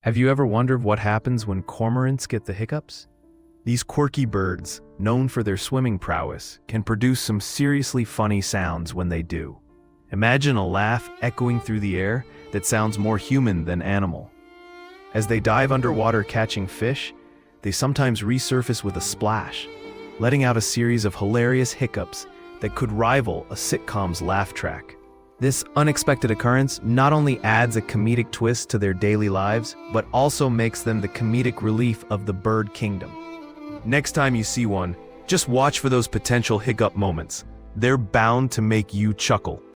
Have you ever wondered what happens when cormorants get the hiccups? These quirky birds, known for their swimming prowess, can produce some seriously funny sounds when they do. Imagine a laugh echoing through the air that sounds more human than animal. As they dive underwater catching fish, they sometimes resurface with a splash, letting out a series of hilarious hiccups that could rival a sitcom's laugh track. This unexpected occurrence not only adds a comedic twist to their daily lives, but also makes them the comedic relief of the bird kingdom. Next time you see one, just watch for those potential hiccup moments. They're bound to make you chuckle.